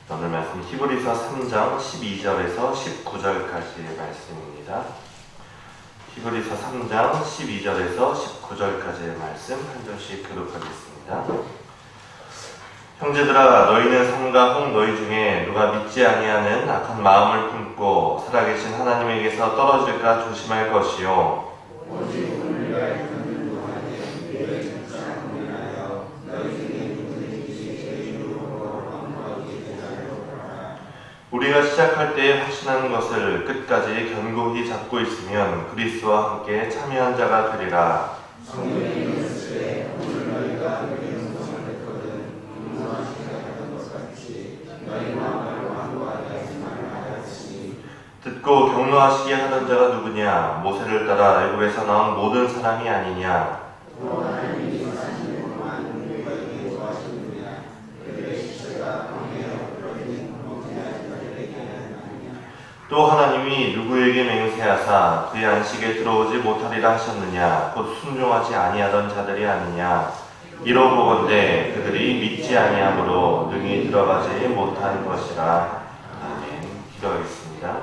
오늘 말씀 히브리서 3장 12절에서 19절까지의 말씀입니다. 히브리서 3장 12절에서 19절까지의 말씀 한 절씩 교독하겠습니다. 형제들아, 너희는 삼가 혹 너희 중에 누가 믿지 아니하는 악한 마음을 품고 살아계신 하나님에게서 떨어질까 조심할 것이요. 우리가 시작할 때에 확신하는 것을 끝까지 견고히 잡고 있으면 그리스도와 함께 참여한 자가 되리라. 듣고 격노하시게 하던 자가 누구냐? 모세를 따라 애굽에서 나온 모든 사람이 아니냐? 또 하나님이 누구에게 맹세하사 그의 안식에 들어오지 못하리라 하셨느냐? 곧 순종하지 아니하던 자들이 아니냐? 이러보건대 그들이 믿지 아니함으로 능히 들어가지 못한 것이라. 아멘. 기도하겠습니다.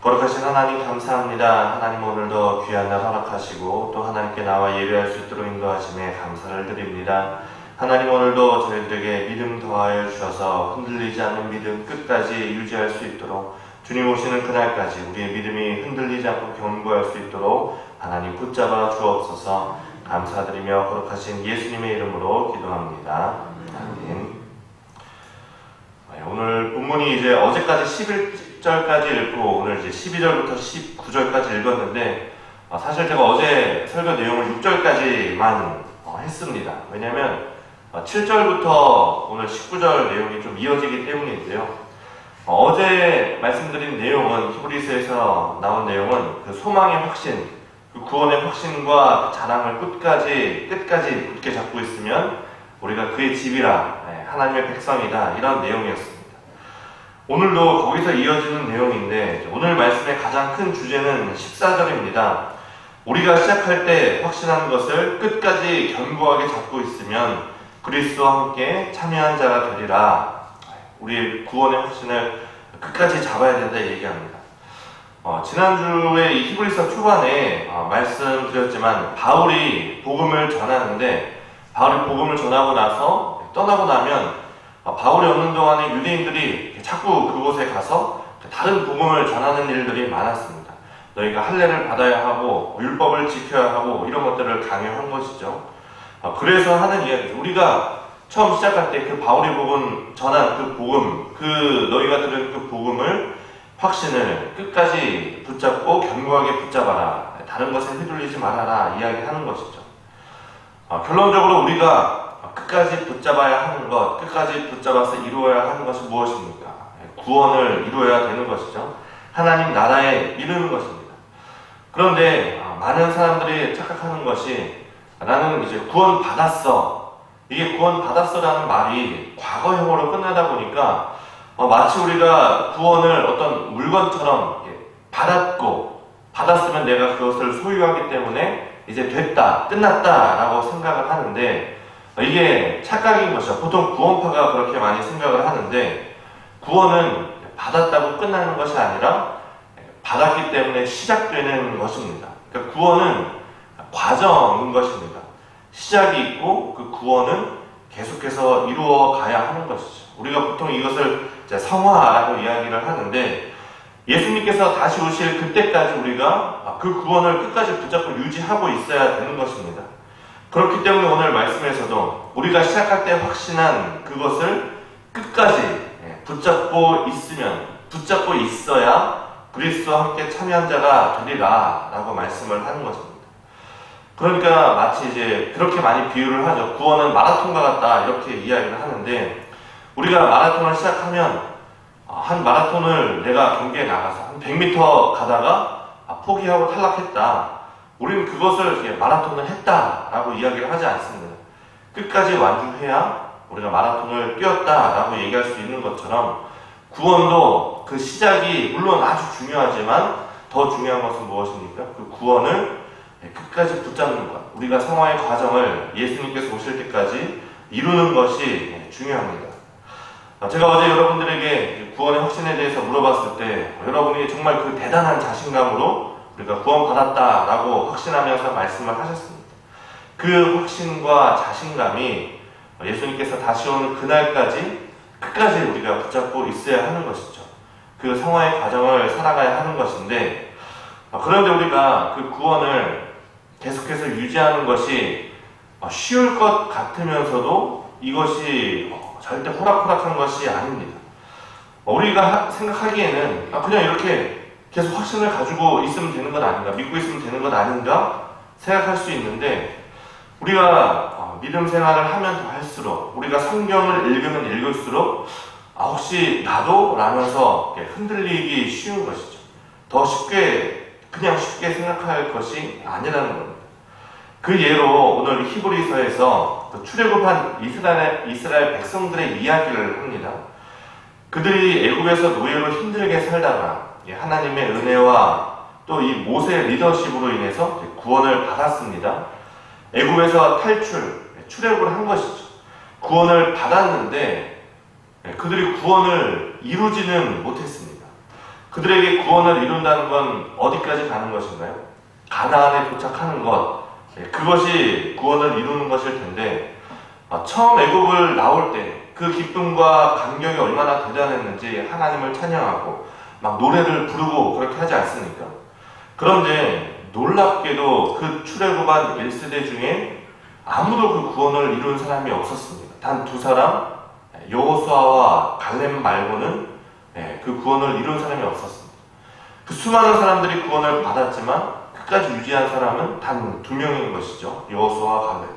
거룩하신 하나님 감사합니다. 하나님 오늘도 귀한 날 허락하시고 또 하나님께 나와 예배할 수 있도록 인도하심에 감사를 드립니다. 하나님 오늘도 저희들에게 믿음 더하여 주셔서 흔들리지 않는 믿음 끝까지 유지할 수 있도록 주님 오시는 그날까지 우리의 믿음이 흔들리지 않고 견고할 수 있도록 하나님 붙잡아 주옵소서. 감사드리며 거룩하신 예수님의 이름으로 기도합니다. 아멘. 오늘 본문이 이제 어제까지 11절까지 읽고 오늘 이제 12절부터 19절까지 읽었는데 사실 제가 어제 설교 내용을 6절까지만 했습니다. 왜냐하면 7절부터 오늘 19절 내용이 좀 이어지기 때문인데요. 어제 말씀드린 내용은 히브리서에서 나온 내용은 그 소망의 확신, 그 구원의 확신과 그 자랑을 끝까지 굳게 잡고 있으면 우리가 그의 집이라, 하나님의 백성이다, 이런 내용이었습니다. 오늘도 거기서 이어지는 내용인데 오늘 말씀의 가장 큰 주제는 14절입니다. 우리가 시작할 때 확신한 것을 끝까지 견고하게 잡고 있으면 그리스도와 함께 참여한 자가 되리라. 우리의 구원의 확신을 끝까지 잡아야 된다 얘기합니다. 지난주에 이 히브리서 초반에 말씀드렸지만 바울이 복음을 전하는데 바울이 복음을 전하고 나서 떠나고 나면 바울이 없는 동안에 유대인들이 자꾸 그곳에 가서 다른 복음을 전하는 일들이 많았습니다. 너희가 할례를 받아야 하고 율법을 지켜야 하고 이런 것들을 강요한 것이죠. 그래서 하는 이야기죠. 우리가 처음 시작할 때 그 바울이 전한 그 복음, 너희가 들은 그 복음을 확신을 끝까지 붙잡고 견고하게 붙잡아라. 다른 것에 휘둘리지 말아라. 이야기하는 것이죠. 결론적으로 우리가 끝까지 붙잡아야 하는 것, 끝까지 붙잡아서 이루어야 하는 것이 무엇입니까? 구원을 이루어야 되는 것이죠. 하나님 나라에 이르는 것입니다. 그런데 많은 사람들이 착각하는 것이 나는 이제 구원 받았어. 이게 구원 받았어라는 말이 과거형으로 끝나다 보니까 마치 우리가 구원을 어떤 물건처럼 받았으면 내가 그것을 소유하기 때문에 이제 됐다, 끝났다라고 생각을 하는데 이게 착각인 것이죠. 보통 구원파가 그렇게 많이 생각을 하는데 구원은 받았다고 끝나는 것이 아니라 받았기 때문에 시작되는 것입니다. 그러니까 구원은 과정인 것입니다. 시작이 있고 그 구원은 계속해서 이루어 가야 하는 것이죠. 우리가 보통 이것을 성화라고 이야기를 하는데 예수님께서 다시 오실 그때까지 우리가 그 구원을 끝까지 붙잡고 유지하고 있어야 되는 것입니다. 그렇기 때문에 오늘 말씀에서도 우리가 시작할 때 확신한 그것을 끝까지 붙잡고 있어야 그리스도와 함께 참여한 자가 되리라 라고 말씀을 하는 것입니다. 그러니까 마치 이제 그렇게 많이 비유를 하죠. 구원은 마라톤과 같다 이렇게 이야기를 하는데 우리가 마라톤을 시작하면 한 마라톤을 내가 경기에 나가서 한 100m 가다가 포기하고 탈락했다. 우리는 그것을 마라톤을 했다라고 이야기를 하지 않습니다. 끝까지 완주해야 우리가 마라톤을 뛰었다라고 얘기할 수 있는 것처럼 구원도 그 시작이 물론 아주 중요하지만 더 중요한 것은 무엇입니까? 그 구원을 끝까지 붙잡는 것, 우리가 성화의 과정을 예수님께서 오실 때까지 이루는 것이 중요합니다. 제가 어제 여러분들에게 구원의 확신에 대해서 물어봤을 때 여러분이 정말 그 대단한 자신감으로 우리가 구원받았다라고 확신하면서 말씀을 하셨습니다. 그 확신과 자신감이 예수님께서 다시 오는 그날까지 끝까지 우리가 붙잡고 있어야 하는 것이죠. 그 성화의 과정을 살아가야 하는 것인데, 그런데 우리가 그 구원을 계속해서 유지하는 것이 쉬울 것 같으면서도 이것이 절대 호락호락한 것이 아닙니다. 우리가 생각하기에는 그냥 이렇게 계속 확신을 가지고 있으면 되는 것 아닌가, 믿고 있으면 되는 것 아닌가 생각할 수 있는데, 우리가 믿음 생활을 하면 더 할수록, 우리가 성경을 읽으면 읽을수록 혹시 나도? 라면서 흔들리기 쉬운 것이죠. 더 그냥 쉽게 생각할 것이 아니라는 겁니다. 그 예로 오늘 히브리서에서 출애굽한 이스라엘 백성들의 이야기를 합니다. 그들이 애굽에서 노예로 힘들게 살다가 하나님의 은혜와 또 이 모세의 리더십으로 인해서 구원을 받았습니다. 애굽에서 출애굽을 한 것이죠. 구원을 받았는데 그들이 구원을 이루지는 못했습니다. 그들에게 구원을 이룬다는 건 어디까지 가는 것인가요? 가나안에 도착하는 것, 그것이 구원을 이루는 것일 텐데, 처음 애굽을 나올 때 그 기쁨과 감격이 얼마나 대단했는지 하나님을 찬양하고 막 노래를 부르고 그렇게 하지 않습니까? 그런데 놀랍게도 그 출애굽한 1세대 중에 아무도 그 구원을 이룬 사람이 없었습니다. 단 2사람, 여호수아와 갈렙 말고는 그 구원을 이룬 사람이 없었습니다. 그 수많은 사람들이 구원을 받았지만 끝까지 유지한 사람은 단 2명인 것이죠. 여호수아와 갈렙.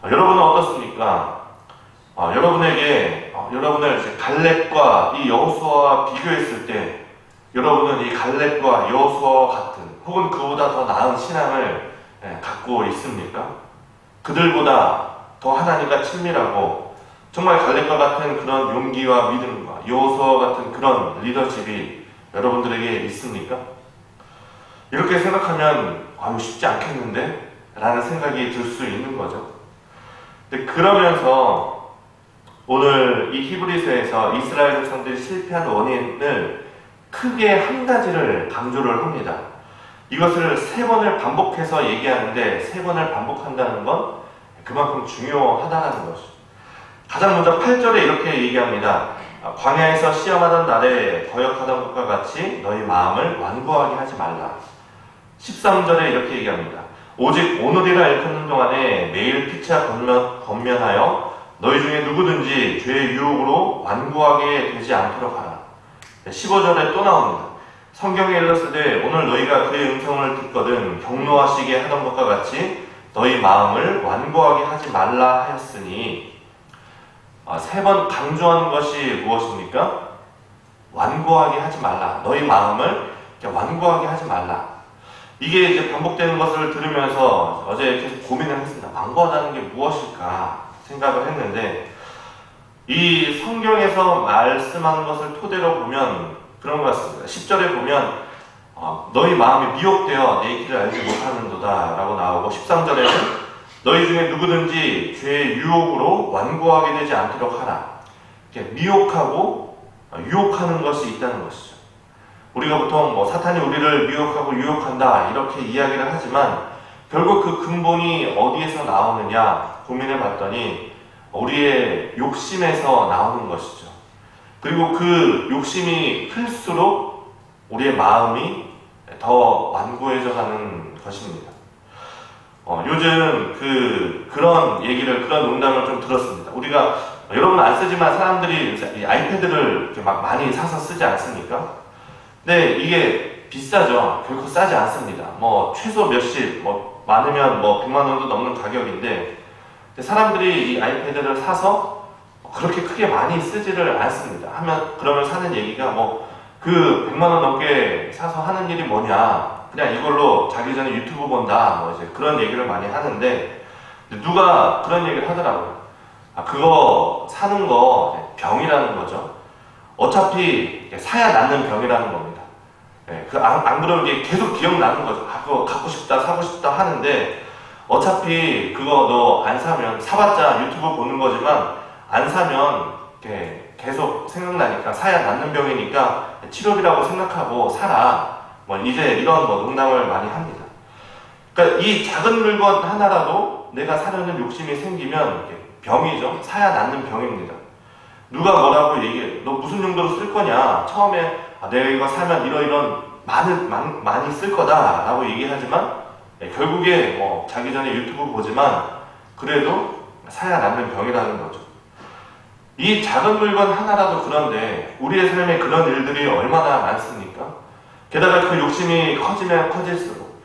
여러분은 어떻습니까? 여러분을 이제 갈렙과 이 여호수아와 비교했을 때 여러분은 이 갈렙과 여호수아와 같은 혹은 그보다 더 나은 신앙을 갖고 있습니까? 그들보다 더 하나님과 친밀하고 정말 갈렙과 같은 그런 용기와 믿음과 여호수아와 같은 그런 리더십이 여러분들에게 있습니까? 이렇게 생각하면 쉽지 않겠는데? 라는 생각이 들 수 있는 거죠. 근데 그러면서 오늘 이 히브리서에서 이스라엘 백성들이 실패한 원인을 크게 한 가지를 강조를 합니다. 이것을 3번을 반복해서 얘기하는데 3번을 반복한다는 건 그만큼 중요하다는 것이죠. 가장 먼저 8절에 이렇게 얘기합니다. 광야에서 시험하던 날에 거역하던 것과 같이 너희 마음을 완고하게 하지 말라. 13절에 이렇게 얘기합니다. 오직 오늘이라 일컫는 동안에 매일 피차 권면하여 너희 중에 누구든지 죄의 유혹으로 완고하게 되지 않도록 하라. 15절에 또 나옵니다. 성경에 일렀으되 오늘 너희가 그의 음성을 듣거든 경노하시게 하던 것과 같이 너희 마음을 완고하게 하지 말라 하였으니 3번 강조하는 것이 무엇입니까? 완고하게 하지 말라. 너희 마음을 완고하게 하지 말라. 이게 이제 반복되는 것을 들으면서 어제 계속 고민을 했습니다. 완고하다는 게 무엇일까 생각을 했는데, 이 성경에서 말씀하는 것을 토대로 보면 그런 것 같습니다. 10절에 보면 너희 마음이 미혹되어 내 길을 알지 못하는도다 라고 나오고, 13절에는 너희 중에 누구든지 죄의 유혹으로 완고하게 되지 않도록 하라. 미혹하고 유혹하는 것이 있다는 것이죠. 우리가 보통 사탄이 우리를 미혹하고 유혹한다 이렇게 이야기를 하지만 결국 그 근본이 어디에서 나오느냐 고민해 봤더니 우리의 욕심에서 나오는 것이죠. 그리고 그 욕심이 클수록 우리의 마음이 더 완고해져 가는 것입니다. 요즘 그런 농담을 좀 들었습니다. 우리가, 여러분 안 쓰지만 사람들이 이 아이패드를 이렇게 막 많이 사서 쓰지 않습니까? 근데 이게 비싸죠. 결코 싸지 않습니다. 최소 몇십, 많으면 100만 원도 넘는 가격인데, 사람들이 이 아이패드를 사서 그렇게 크게 많이 쓰지를 않습니다. 그러면 사는 얘기가 그 100만 원 넘게 사서 하는 일이 뭐냐. 그냥 이걸로 자기 전에 유튜브 본다. 이제 그런 얘기를 많이 하는데, 누가 그런 얘기를 하더라고요. 그거 사는 거 병이라는 거죠. 어차피 사야 낫는 병이라는 겁니다. 안 그러면 이게 계속 기억나는 거죠. 그거 갖고 싶다, 사고 싶다 하는데, 어차피 그거 너 안 사면, 사봤자 유튜브 보는 거지만, 안 사면 계속 생각나니까 사야 낫는 병이니까 치료비라고 생각하고 살아. 뭐 이제 이런 뭐 농담을 많이 합니다. 그러니까 이 작은 물건 하나라도 내가 사려는 욕심이 생기면 병이죠. 사야 낫는 병입니다. 누가 뭐라고 얘기해? 너 무슨 용도로 쓸 거냐? 처음에 내가 이거 사면 이런 많이 쓸 거다라고 얘기하지만 결국에 뭐 자기 전에 유튜브 보지만 그래도 사야 낫는 병이라는 거죠. 이 작은 물건 하나라도 그런데 우리의 삶에 그런 일들이 얼마나 많습니까? 게다가 그 욕심이 커지면 커질수록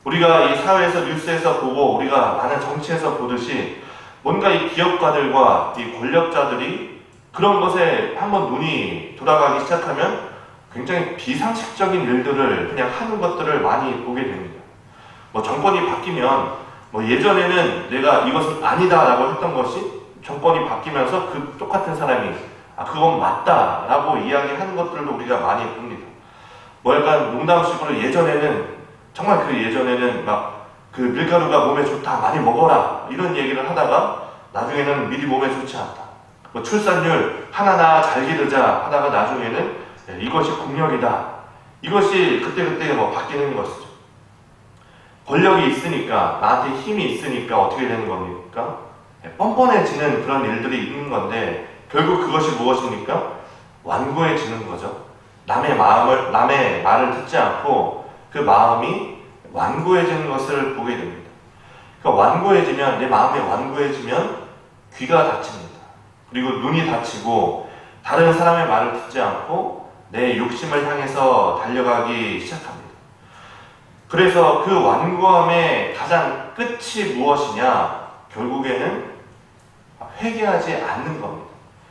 우리가 이 사회에서 뉴스에서 보고 우리가 많은 정치에서 보듯이 뭔가 이 기업가들과 이 권력자들이 그런 것에 한번 눈이 돌아가기 시작하면 굉장히 비상식적인 일들을 그냥 하는 것들을 많이 보게 됩니다. 뭐 정권이 바뀌면 뭐 예전에는 내가 이것은 아니다라고 했던 것이 정권이 바뀌면서 그 똑같은 사람이 그건 맞다라고 이야기하는 것들도 우리가 많이 봅니다. 뭐 약간 농담식으로 예전에는 정말 그 예전에는 막 그 밀가루가 몸에 좋다 많이 먹어라 이런 얘기를 하다가 나중에는 미리 몸에 좋지 않다. 뭐 출산율 하나나 잘 기르자 하다가 나중에는 이것이 국력이다. 이것이 그때그때 뭐 바뀌는 것이죠. 권력이 있으니까 나한테 힘이 있으니까 어떻게 되는 겁니까? 뻔뻔해지는 그런 일들이 있는 건데 결국 그것이 무엇입니까? 완고해지는 거죠. 남의 말을 듣지 않고 그 마음이 완고해지는 것을 보게 됩니다. 그러니까 완고해지면 내 마음이 완고해지면 귀가 닫힙니다. 그리고 눈이 닫히고 다른 사람의 말을 듣지 않고 내 욕심을 향해서 달려가기 시작합니다. 그래서 그 완고함의 가장 끝이 무엇이냐? 결국에는 회개하지 않는 겁니다.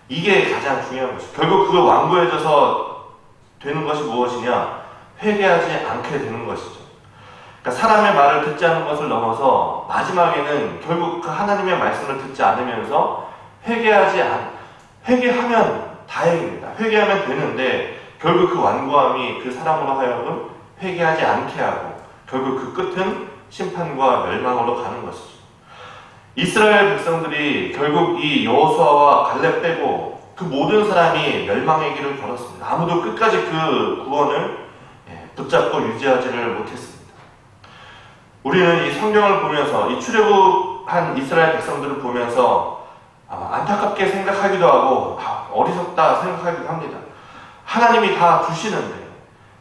이게 가장 중요한 것이죠. 결국 그 완고해져서 되는 것이 무엇이냐? 회개하지 않게 되는 것이죠. 그러니까 사람의 말을 듣지 않는 것을 넘어서 마지막에는 결국 그 하나님의 말씀을 듣지 않으면서 회개하면 다행입니다. 회개하면 되는데 결국 그 완고함이 그 사람으로 하여금 회개하지 않게 하고 결국 그 끝은 심판과 멸망으로 가는 것이죠. 이스라엘 백성들이 결국 이 여호수아와 갈렙 빼고 그 모든 사람이 멸망의 길을 걸었습니다. 아무도 끝까지 그 구원을 붙잡고 유지하지를 못했습니다. 우리는 이 성경을 보면서 이 출애굽한 이스라엘 백성들을 보면서 안타깝게 생각하기도 하고 어리석다 생각하기도 합니다. 하나님이 다 주시는데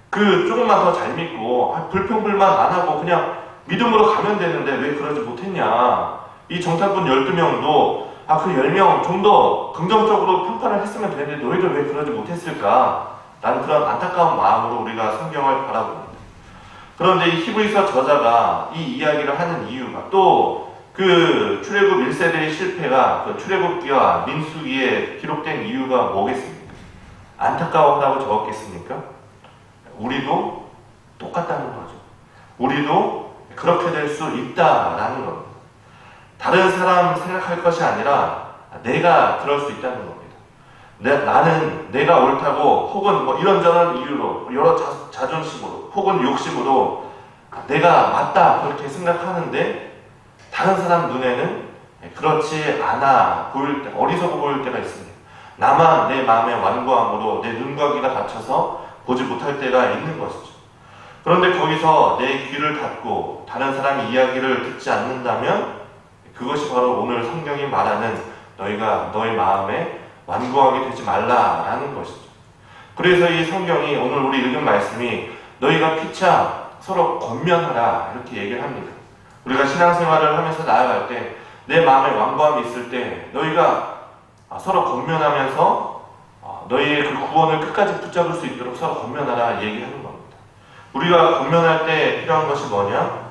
그 조금만 더 잘 믿고 불평불만 안 하고 그냥 믿음으로 가면 되는데 왜 그러지 못했냐. 이 정탐꾼 12명도 그 10명 좀 더 긍정적으로 평가를 했으면 되는데 너희들 왜 그러지 못했을까? 라는 그런 안타까운 마음으로 우리가 성경을 바라봅니다. 그런데 이 히브리서 저자가 이 이야기를 하는 이유가 또 그 출애굽 1세대의 실패가 그 출애굽기와 민수기에 기록된 이유가 뭐겠습니까? 안타까워하다고 적었겠습니까? 우리도 똑같다는 거죠. 우리도 그렇게 될 수 있다라는 겁니다. 다른 사람 생각할 것이 아니라 내가 그럴 수 있다는 겁니다. 나는 내가 옳다고 혹은 뭐 이런저런 이유로 여러 자존심으로 혹은 욕심으로 내가 맞다 그렇게 생각하는데 다른 사람 눈에는 그렇지 않아 보일 때, 어리석어 보일 때가 있습니다. 나만 내 마음의 완고함으로 내 눈과 귀가 닫혀서 보지 못할 때가 있는 것이죠. 그런데 거기서 내 귀를 닫고 다른 사람의 이야기를 듣지 않는다면 그것이 바로 오늘 성경이 말하는 너희가 너희 마음에 완고하게 되지 말라라는 것이죠. 그래서 이 성경이 오늘 우리 읽은 말씀이 너희가 피차 서로 권면하라 이렇게 얘기를 합니다. 우리가 신앙생활을 하면서 나아갈 때 내 마음에 완고함이 있을 때 너희가 서로 권면하면서 너희의 그 구원을 끝까지 붙잡을 수 있도록 서로 권면하라 얘기하는 겁니다. 우리가 권면할 때 필요한 것이 뭐냐?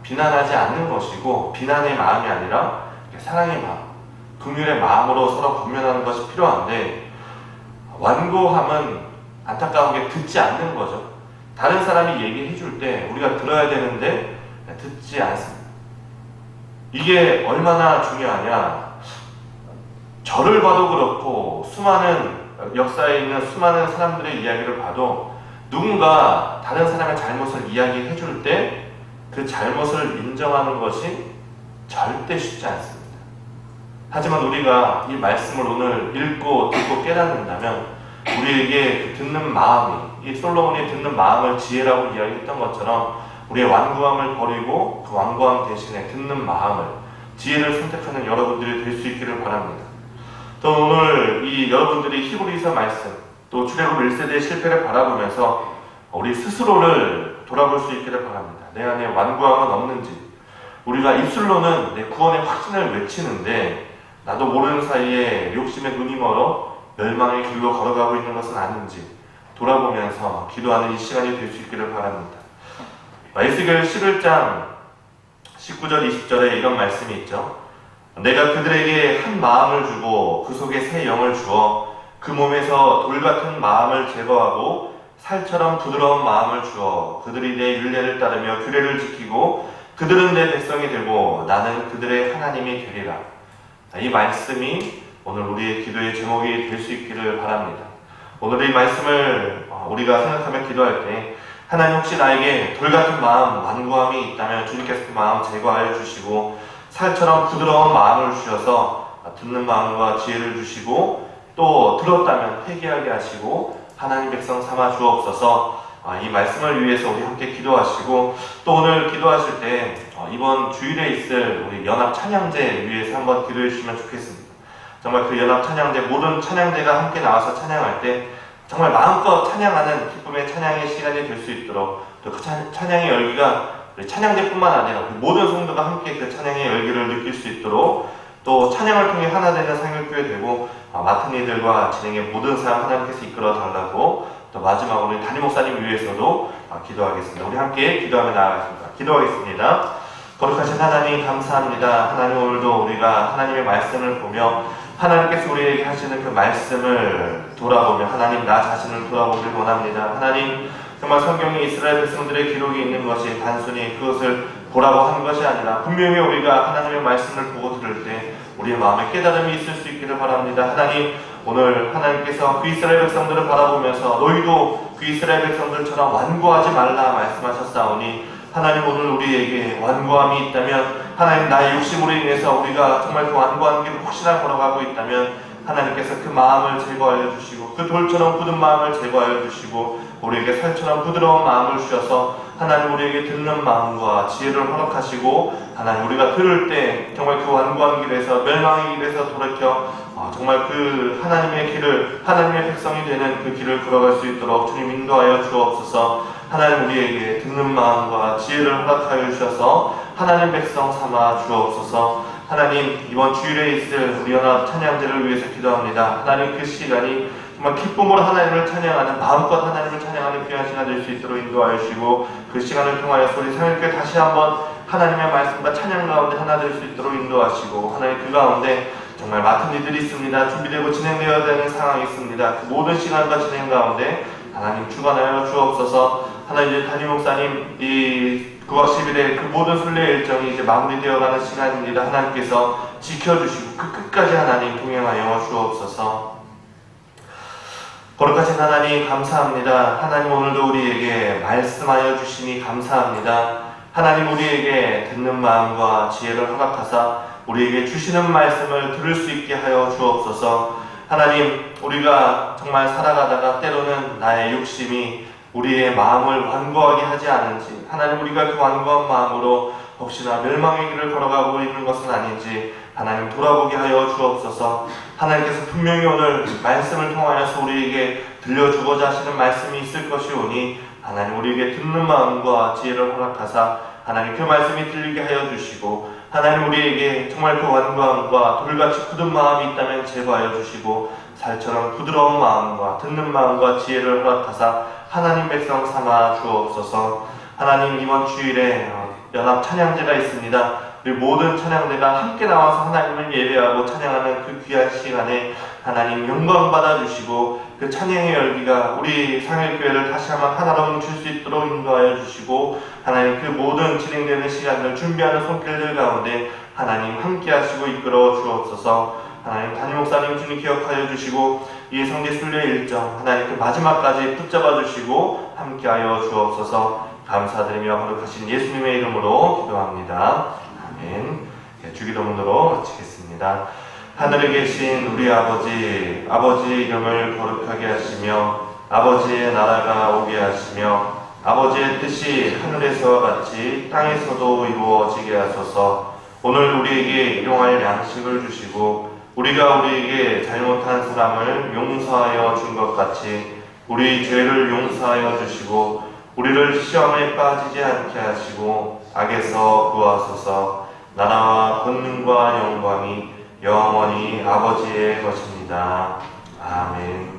비난하지 않는 것이고 비난의 마음이 아니라 사랑의 마음, 긍휼의 마음으로 서로 권면하는 것이 필요한데 완고함은 안타까운 게 듣지 않는 거죠. 다른 사람이 얘기해 줄 때 우리가 들어야 되는데 듣지 않습니다. 이게 얼마나 중요하냐. 저를 봐도 그렇고 수많은 역사에 있는 수많은 사람들의 이야기를 봐도 누군가 다른 사람의 잘못을 이야기해 줄 때 그 잘못을 인정하는 것이 절대 쉽지 않습니다. 하지만 우리가 이 말씀을 오늘 읽고 듣고 깨닫는다면 우리에게 그 듣는 마음이, 이 솔로몬이 듣는 마음을 지혜라고 이야기했던 것처럼 우리의 완고함을 버리고 그 완고함 대신에 듣는 마음을, 지혜를 선택하는 여러분들이 될 수 있기를 바랍니다. 또 오늘 이 여러분들이 히브리서 말씀, 또 출애굽 1세대의 실패를 바라보면서 우리 스스로를 돌아볼 수 있기를 바랍니다. 내 안에 완고함은 없는지, 우리가 입술로는 내 구원의 확신을 외치는데 나도 모르는 사이에 욕심에 눈이 멀어 멸망의 길로 걸어가고 있는 것은 아닌지 돌아보면서 기도하는 이 시간이 될 수 있기를 바랍니다. 에스겔 11장 19절 20절에 이런 말씀이 있죠. 내가 그들에게 한 마음을 주고 그 속에 새 영을 주어 그 몸에서 돌 같은 마음을 제거하고 살처럼 부드러운 마음을 주어 그들이 내 율례를 따르며 규례를 지키고 그들은 내 백성이 되고 나는 그들의 하나님이 되리라. 이 말씀이 오늘 우리의 기도의 제목이 될 수 있기를 바랍니다. 오늘 이 말씀을 우리가 생각하며 기도할 때 하나님 혹시 나에게 돌 같은 마음, 완고함이 있다면 주님께서 그 마음 제거하여 주시고 살처럼 부드러운 마음을 주셔서 듣는 마음과 지혜를 주시고 또 들었다면 회개하게 하시고 하나님 백성 삼아 주옵소서. 이 말씀을 위해서 우리 함께 기도하시고 또 오늘 기도하실 때 이번 주일에 있을 우리 연합 찬양제 위해서 한번 기도해 주시면 좋겠습니다. 정말 그 연합 찬양제, 모든 찬양제가 함께 나와서 찬양할 때 정말 마음껏 찬양하는 기쁨의 찬양의 시간이 될 수 있도록 또 그 찬양의 열기가 찬양대뿐만 아니라 모든 성도가 함께 그 찬양의 열기를 느낄 수 있도록 또 찬양을 통해 하나 되는 상일교회 되고 맡은 이들과 진행의 모든 사람 하나님께서 이끌어 달라고 또 마지막으로 담임 목사님 위해서도 기도하겠습니다. 우리 함께 기도하며 나아가겠습니다. 기도하겠습니다. 거룩하신 하나님 감사합니다. 하나님 오늘도 우리가 하나님의 말씀을 보며 하나님께서 우리에게 하시는 그 말씀을 돌아보며 하나님 나 자신을 돌아보길 원합니다. 하나님 정말 성경에 이스라엘 백성들의 기록이 있는 것이 단순히 그것을 보라고 하는 것이 아니라 분명히 우리가 하나님의 말씀을 보고 들을 때 우리의 마음에 깨달음이 있을 수 있기를 바랍니다. 하나님 오늘 하나님께서 그 이스라엘 백성들을 바라보면서 너희도 그 이스라엘 백성들처럼 완고하지 말라 말씀하셨사오니 하나님 오늘 우리에게 완고함이 있다면 하나님 나의 욕심으로 인해서 우리가 정말 그 완고한 길을 혹시나 걸어가고 있다면 하나님께서 그 마음을 제거하여 주시고 그 돌처럼 굳은 마음을 제거하여 주시고 우리에게 살처럼 부드러운 마음을 주셔서 하나님 우리에게 듣는 마음과 지혜를 허락하시고 하나님 우리가 들을 때 정말 그 완고한 길에서 멸망의 길에서 돌이켜 정말 그 하나님의 길을 하나님의 백성이 되는 그 길을 걸어갈 수 있도록 주님 인도하여 주옵소서. 하나님 우리에게 듣는 마음과 지혜를 허락하여 주셔서 하나님 백성 삼아 주옵소서. 하나님 이번 주일에 있을 우리 연합 찬양제를 위해서 기도합니다. 하나님 그 시간이 정말 기쁨으로 하나님을 찬양하는 마음껏 하나님을 찬양하는 귀한 시간 될 수 있도록 인도하여 주시고 그 시간을 통하여 우리 상일교회 다시 한번 하나님의 말씀과 찬양 가운데 하나 될 수 있도록 인도하시고 하나님 그 가운데 정말 맡은 일들이 있습니다. 준비되고 진행되어야 되는 상황이 있습니다. 그 모든 시간과 진행 가운데 하나님 주관하여 주옵소서. 하나님 담임 목사님 이 9월 10일에 그 모든 순례 일정이 이제 마무리되어가는 시간입니다. 하나님께서 지켜주시고 그 끝까지 하나님 동행하여 주옵소서. 거룩하신 하나님 감사합니다. 하나님 오늘도 우리에게 말씀하여 주시니 감사합니다. 하나님 우리에게 듣는 마음과 지혜를 허락하사 우리에게 주시는 말씀을 들을 수 있게 하여 주옵소서. 하나님 우리가 정말 살아가다가 때로는 나의 욕심이 우리의 마음을 완고하게 하지 않은지 하나님 우리가 그 완고한 마음으로 혹시나 멸망의 길을 걸어가고 있는 것은 아닌지 하나님 돌아보게 하여 주옵소서. 하나님께서 분명히 오늘 말씀을 통하여서 우리에게 들려주고자 하시는 말씀이 있을 것이오니 하나님 우리에게 듣는 마음과 지혜를 허락하사 하나님 그 말씀이 들리게 하여 주시고 하나님 우리에게 정말 그 완고함과 돌같이 굳은 마음이 있다면 제거하여 주시고 살처럼 부드러운 마음과 듣는 마음과 지혜를 허락하사 하나님 백성 삼아 주옵소서. 하나님 이번 주일에 연합 찬양제가 있습니다. 우리 모든 찬양대가 함께 나와서 하나님을 예배하고 찬양하는 그 귀한 시간에 하나님 영광 받아주시고 그 찬양의 열기가 우리 상일교회를 다시 한번 하나로 뭉칠 수 있도록 인도하여 주시고 하나님 그 모든 진행되는 시간을 준비하는 손길들 가운데 하나님 함께 하시고 이끌어 주옵소서. 하나님 담임 목사님 주님 기억하여 주시고 이 성지 순례 일정 하나님 그 마지막까지 붙잡아 주시고 함께하여 주옵소서. 감사드리며 거룩하신 예수님의 이름으로 기도합니다. 아멘. 주기도문으로 마치겠습니다. 하늘에 계신 우리 아버지, 아버지의 이름을 거룩하게 하시며 아버지의 나라가 오게 하시며 아버지의 뜻이 하늘에서와 같이 땅에서도 이루어지게 하소서. 오늘 우리에게 일용할 양식을 주시고 우리가 우리에게 잘못한 사람을 용서하여 준 것 같이 우리 죄를 용서하여 주시고 우리를 시험에 빠지지 않게 하시고 악에서 구하소서. 나라와 권능과 영광이 영원히 아버지의 것입니다. 아멘.